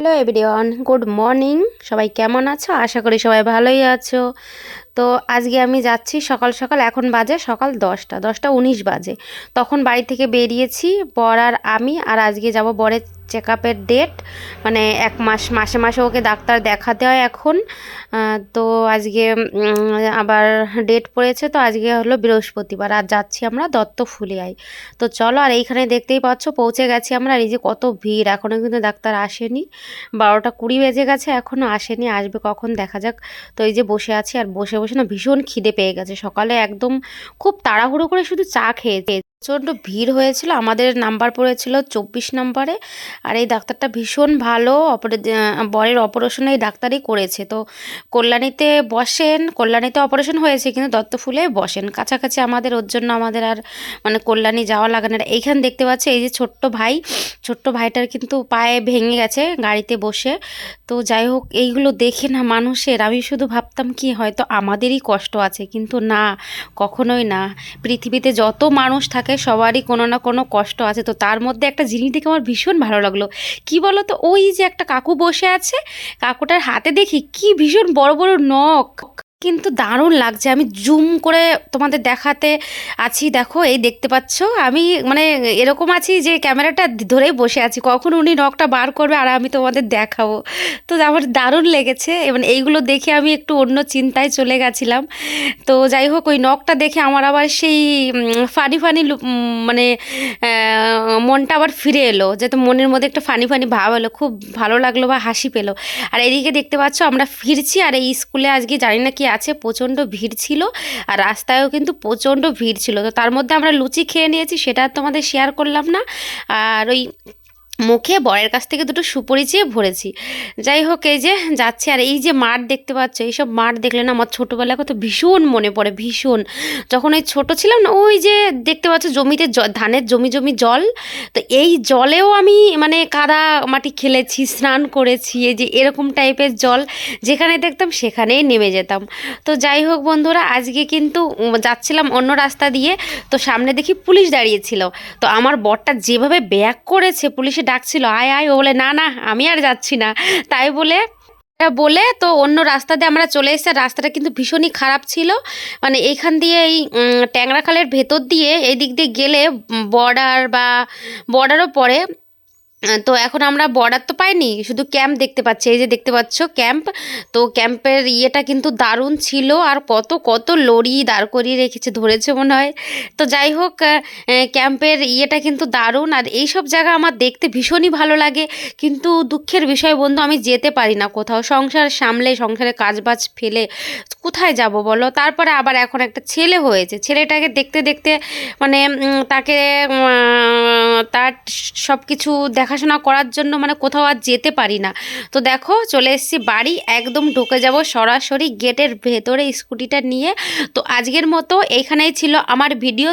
Hello everyone, good morning. সবাই কেমন আছো? আশা করি সবাই ভালোই আছো। তো আজকে আমি যাচ্ছি সকাল সকাল, এখন বাজে সকাল 10টা 19 বাজে। তখন বাড়ি থেকে বেরিয়েছি বর আর আমি, আর আজকে যাব বরের চেক আপের ডেট, মানে মাসে মাসে ওকে ডাক্তার দেখাতে হয় এখন। তো আজকে আবার ডেট পড়েছে, তো আজকে হলো বৃহস্পতিবার, আর যাচ্ছি আমরা দত্তফুলিয়ায়। তো চলো, আর এইখানে দেখতেই পাচ্ছ পৌঁছে গেছি আমরা। আর এই যে কত ভিড়, এখনও কিন্তু ডাক্তার আসেনি। 12টা 20 বেজে গেছে, এখনও আসেনি, আসবে কখন দেখা যাক। তো এই যে বসে আছি, আর বসে বসে না ভীষণ খিদে পেয়ে গেছে। সকালে একদম খুব তাড়াহুড়ো করে শুধু চা খেয়েছে। প্রচণ্ড ভিড় হয়েছিল, আমাদের নাম্বার পড়েছিল 24 নম্বরে। আর এই ডাক্তারটা ভীষণ ভালো, বরের অপারেশন এই ডাক্তারই করেছে। তো কল্যাণীতে বসেন, কল্যাণীতে অপারেশন হয়েছে কিন্তু দত্তফুলে বসেন কাছাকাছি আমাদের, ওর জন্য আমাদের আর মানে কল্যাণী যাওয়া লাগে না। এইখানে দেখতে পাচ্ছি এই যে ছোট্ট ভাইটার কিন্তু পায়ে ভেঙে গেছে গাড়িতে বসে। তো যাই হোক, এইগুলো দেখে না মানুষের, আমি শুধু ভাবতাম কি হয়তো আমাদেরই কষ্ট আছে, কিন্তু না, কখনোই না। পৃথিবীতে যত মানুষ থাকে সবারই কোনো না কোনো কষ্ট আছে। তো তার মধ্যে একটা জিনিস দেখে আমার ভীষণ ভালো লাগলো। কি বলো তো, ওই যে একটা কাকু বসে আছে, কাকুটার হাতে দেখি কি ভীষণ বড় বড় নখ, কিন্তু দারুণ লাগছে। আমি জুম করে তোমাদের দেখাতে আছি, দেখো এই দেখতে পাচ্ছ। আমি মানে এরকম আছি যে ক্যামেরাটা ধরেই বসে আছি, কখন উনি নখটা বার করবে আর আমি তোমাদের দেখাবো। তো আমার দারুণ লেগেছে, মানে এইগুলো দেখে আমি একটু অন্য চিন্তায় চলে গেছিলাম। তো যাই হোক, ওই নখটা দেখে আমার আবার সেই ফানি ফানি মানে মনটা আবার ফিরে এলো, যাতে মনের মধ্যে একটা ফানি ফানি ভাব এলো, খুব ভালো লাগলো বা হাসি পেলো। আর এদিকে দেখতে পাচ্ছ আমরা ফিরছি, আর এই স্কুলে আজকে জানি না কি আছে, প্রচণ্ড ভিড় ছিল। আর রাস্তায়ও কিন্তু প্রচণ্ড ভিড় ছিল। তো তার মধ্যে আমরা লুচি খেয়ে নিয়েছি, সেটা আর তোমাদের শেয়ার করলাম না। আর ওই মুখে বরের কাছ থেকে দুটো সুপারি চেয়ে ভরেছি। যাই হোক, এই যে যাচ্ছি। আর এই যে মাঠ দেখতে পাচ্ছ, এইসব মাঠ দেখলে না আমার ছোটোবেলার কথা ভীষণ মনে পড়ে, ভীষণ। যখন ওই ছোটো ছিলাম না, ওই যে দেখতে পাচ্ছ জমিতে ধানের জমি জমি জল, তো এই জলেও আমি মানে কাদা মাটি খেলেছি, স্নান করেছি। এই যে এরকম টাইপের জল যেখানে দেখতাম সেখানেই নেমে যেতাম। তো যাই হোক বন্ধুরা, আজকে কিন্তু যাচ্ছিলাম অন্য রাস্তা দিয়ে, তো সামনে দেখি পুলিশ দাঁড়িয়েছিল। তো আমার বরটা যেভাবে ব্যাক করেছে, পুলিশে ডাকছিল আয় আয়, ও বলে না না আমি আর যাচ্ছি না, তাই বলে বলে তো অন্য রাস্তা দিয়ে আমরা চলে এসেছি। রাস্তাটা কিন্তু ভীষণই খারাপ ছিল, মানে এইখান দিয়ে এই ট্যাংরা খালের ভেতর দিয়ে এই দিক দিয়ে গেলে বর্ডারও পড়ে। তো এখন আমরা বর্ডার তো পাইনি, শুধু ক্যাম্প দেখতে পাচ্ছি, এই যে দেখতে পাচ্ছ ক্যাম্প। তো ক্যাম্পের ইয়েটা কিন্তু দারুণ ছিল, আর কত কত লরি দাঁড় করিয়ে রেখেছে, ধরেছে মনে হয়। তো যাই হোক, ক্যাম্পের ইয়েটা কিন্তু দারুণ। আর এই সব জায়গা আমার দেখতে ভীষণই ভালো লাগে, কিন্তু দুঃখের বিষয় বন্ধু, আমি যেতে পারি না কোথাও। সংসার সামলে, সংসারে কাজবাজ ফেলে কোথায় যাব বলো? তারপরে আবার এখন একটা ছেলে হয়েছে, ছেলেটাকে দেখতে দেখতে মানে তাকে তার সব কিছু দেখাশোনা করার জন্য মানে কোথাও আর যেতে পারি না। তো দেখো চলে এসেছি বাড়ি, একদম ঢুকে যাব সরাসরি গেটের ভেতরে স্কুটিটা নিয়ে। তো আজকের মতো এইখানেই ছিল আমার ভিডিও।